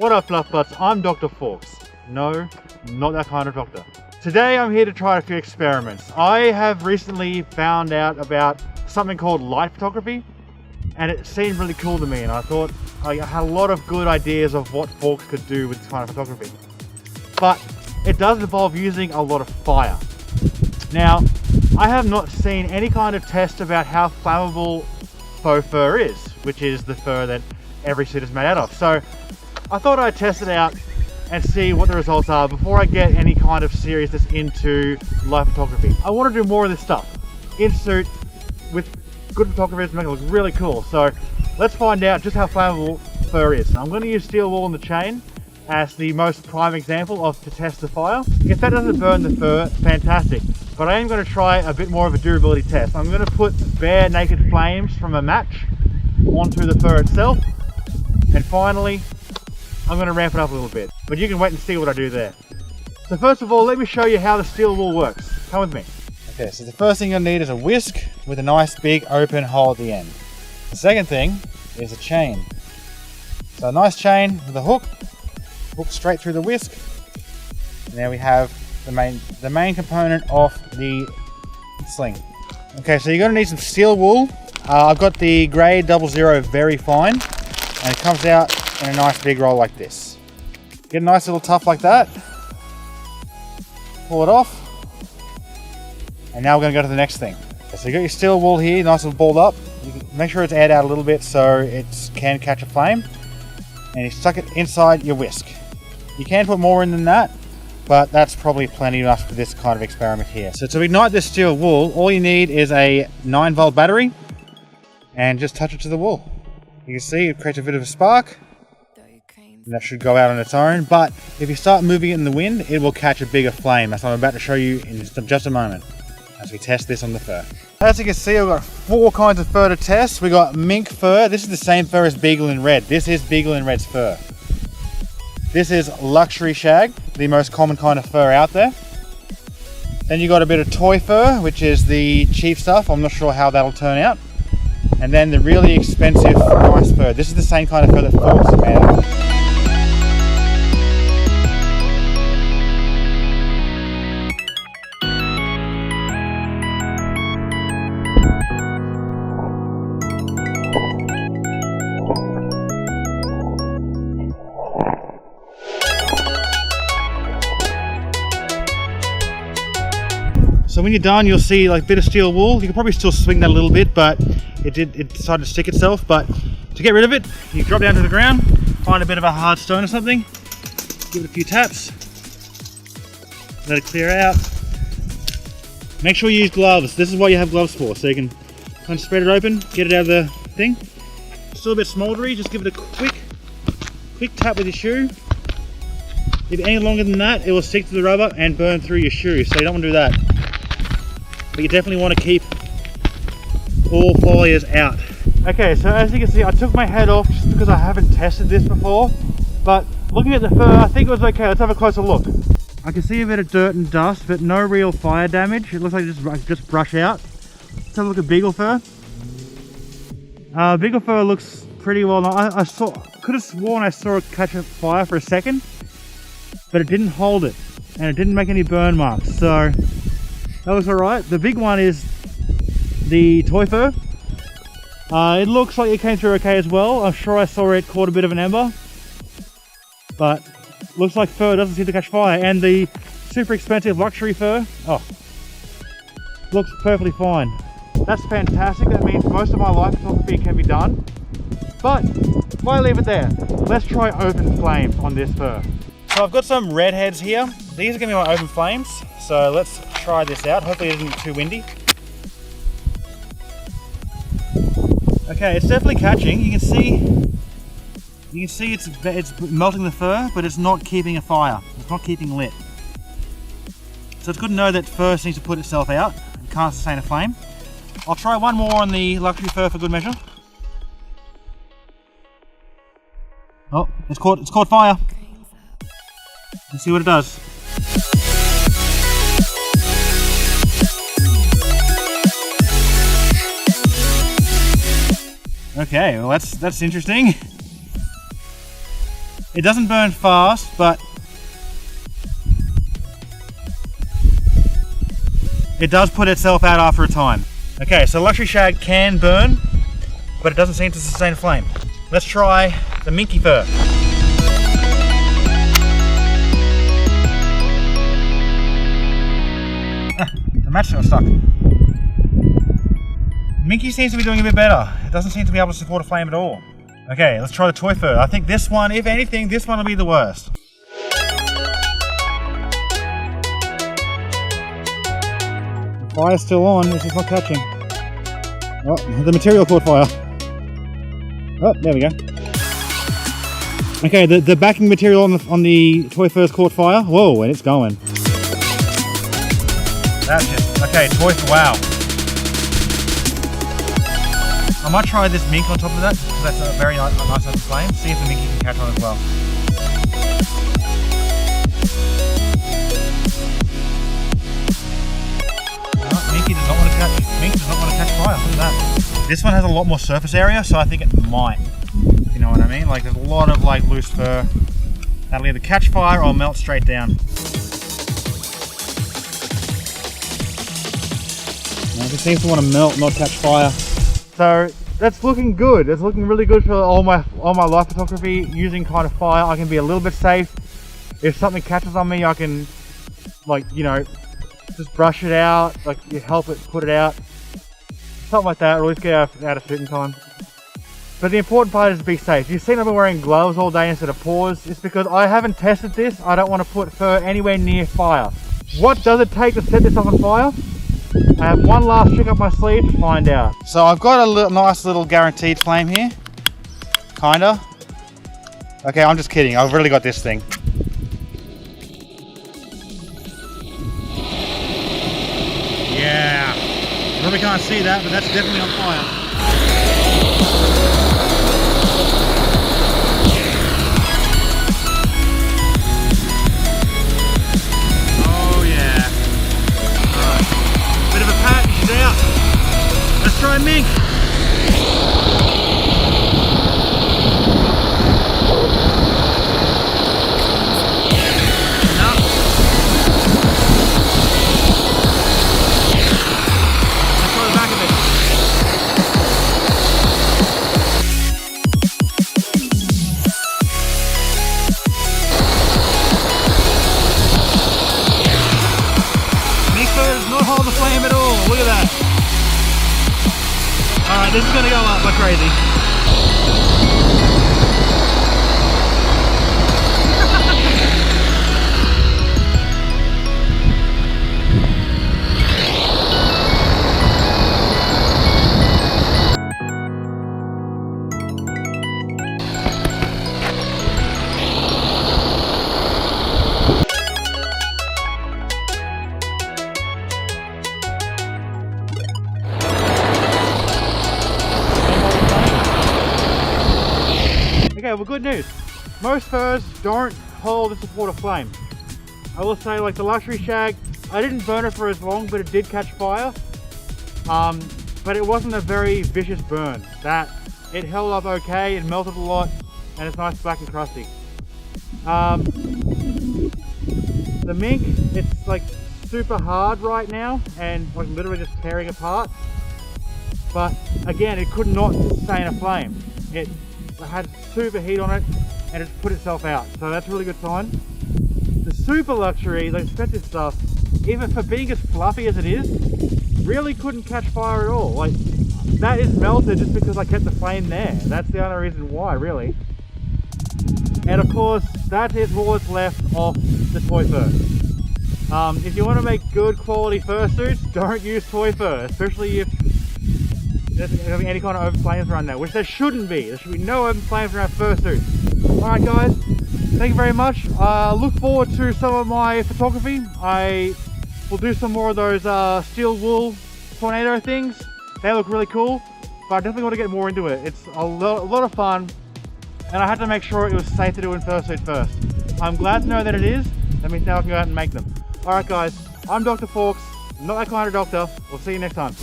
What up, Fluff Butts? I'm Dr. Fawkes. No, not that kind of doctor. Today I'm here to try a few experiments. I have recently found out about something called light photography, and it seemed really cool to me, and I thought I had a lot of good ideas of what Fawkes could do with this kind of photography. But it does involve using a lot of fire. Now, I have not seen any kind of test about how flammable faux fur is, which is the fur that every suit is made out of. So I thought I'd test it out and see what the results are before I get any kind of seriousness into light photography. I want to do more of this stuff in suit with good photographers to make it look really cool. So let's find out just how flammable fur is. I'm going to use steel wool in the chain as the most prime example to test the fire. If that doesn't burn the fur, fantastic. But I am going to try a bit more of a durability test. I'm going to put bare naked flames from a match onto the fur itself. And finally, I'm going to ramp it up a little bit. But you can wait and see what I do there. So first of all, let me show you how the steel wool works. Come with me. Okay, so the first thing you'll need is a whisk with a nice big open hole at the end. The second thing is a chain. So a nice chain with a hook straight through the whisk. And there we have the main component of the sling. Okay, so you're going to need some steel wool. I've got the grade 00 very fine, and it comes out in a nice big roll like this. Get a nice little tuft like that. Pull it off. And now we're going to go to the next thing. So you got your steel wool here, nice and balled up. You can make sure it's aired out a little bit so it can catch a flame. And you stuck it inside your whisk. You can put more in than that, but that's probably plenty enough for this kind of experiment here. So to ignite this steel wool, all you need is a 9-volt battery and just touch it to the wool. You can see it creates a bit of a spark, and that should go out on its own. But if you start moving it in the wind, it will catch a bigger flame. That's what I'm about to show you in just a moment as we test this on the fur. As you can see, I've got 4 kinds of fur to test. We got mink fur. This is the same fur as Beagle in Red. This is Beagle in Red's fur. This is luxury shag, the most common kind of fur out there. Then you got a bit of toy fur, which is the cheap stuff. I'm not sure how that'll turn out. And then the really expensive nice fur. This is the same kind of fur that Fawkes is made out of. So when you're done, you'll see like a bit of steel wool. You can probably still swing that a little bit, but it decided to stick itself. But to get rid of it, you drop down to the ground, find a bit of a hard stone or something, give it a few taps, let it clear out. Make sure you use gloves. This is what you have gloves for, so you can kind of spread it open, get it out of the thing. Still a bit smoldery, just give it a quick tap with your shoe. If any longer than that, it will stick to the rubber and burn through your shoe, so you don't want to do that. But you definitely want to keep all fires out. Okay, so as you can see, I took my head off just because I haven't tested this before. But looking at the fur, I think it was okay. Let's have a closer look. I can see a bit of dirt and dust, but no real fire damage. It looks like it just brush out. Let's have a look at Beagle fur. Beagle fur looks pretty well. I could have sworn I saw it catch a fire for a second, but it didn't hold it, and it didn't make any burn marks. So that looks alright. The big one is the toy fur. It looks like it came through okay as well. I'm sure I saw it caught a bit of an ember, but looks like fur doesn't seem to catch fire. And the super expensive luxury fur, looks perfectly fine. That's fantastic. That means most of my light photography can be done. But why leave it there? Let's try open flames on this fur. So I've got some redheads here. These are going to be my open flames. So let's try this out. Hopefully it isn't too windy. Okay, it's definitely catching. You can see it's melting the fur, but it's not keeping a fire. It's not keeping lit. So it's good to know that fur needs to put itself out. It can't sustain a flame. I'll try one more on the luxury fur for good measure. Oh, it's caught fire. Let's see what it does. Okay, well that's interesting. It doesn't burn fast, but it does put itself out after a time. Okay, so luxury shag can burn, but it doesn't seem to sustain a flame. Let's try the Mink Fur. The match got stuck. Minky seems to be doing a bit better. It doesn't seem to be able to support a flame at all. Okay, let's try the toy fur. I think this one, if anything, this one will be the worst. The fire's still on, it's just not catching. Oh, the material caught fire. Oh, there we go. Okay, the backing material on the toy fur's caught fire. Whoa, and it's going. That's it. Okay, toy fur, wow. I might try this mink on top of that, because that's a very nice open flame. See if the minky can catch on as well. No, minky does not want to catch. Mink does not want to catch fire. Look at that. This one has a lot more surface area, so I think it might. You know what I mean? Like there's a lot of like loose fur. That'll either catch fire or melt straight down. Now, it seems to want to melt, not catch fire. So that's looking good. It's looking really good for all my live photography. Using kind of fire, I can be a little bit safe. If something catches on me, I can, like, you know, just brush it out, like you help it put it out, something like that, or at least get out of shooting time. But the important part is to be safe. You've seen I've been wearing gloves all day instead of paws. It's because I haven't tested this. I don't want to put fur anywhere near fire. What does it take to set this up on fire? I have one last trick up my sleeve to find out. So I've got a nice little guaranteed flame here. Kinda. Okay, I'm just kidding. I've really got this thing. Yeah. You probably can't see that, but that's definitely on fire. Let's try mink. No. Let's try the back of it. Mink fur does not hold the flame at all. Look at that. Alright, this is going to go up like crazy. Okay, well, good news. Most furs don't hold the support of flame. I will say, like the luxury shag, I didn't burn it for as long, but it did catch fire. But it wasn't a very vicious burn. It held up okay, it melted a lot, and it's nice black and crusty. The mink, it's like super hard right now, and like literally just tearing apart. But again, it could not sustain a flame. It had super heat on it and it's put itself out, so that's a really good sign. The super luxury, the expensive stuff, even for being as fluffy as it is, really couldn't catch fire at all. Like, that is melted just because I kept the flame there. That's the only reason why, really. And of course, that is all that's left of the toy fur. If you want to make good quality fursuits, don't use toy fur, especially if there's going to be any kind of open flames around there, which there shouldn't be. There should be no open flames around fursuits. Alright guys, thank you very much. Look forward to some of my photography. I will do some more of those steel wool tornado things. They look really cool, but I definitely want to get more into it. It's a lot of fun, and I had to make sure it was safe to do in fursuit first. I'm glad to know that it is. That means now I can go out and make them. Alright guys, I'm Dr. Faux, not that kind of doctor. We'll see you next time.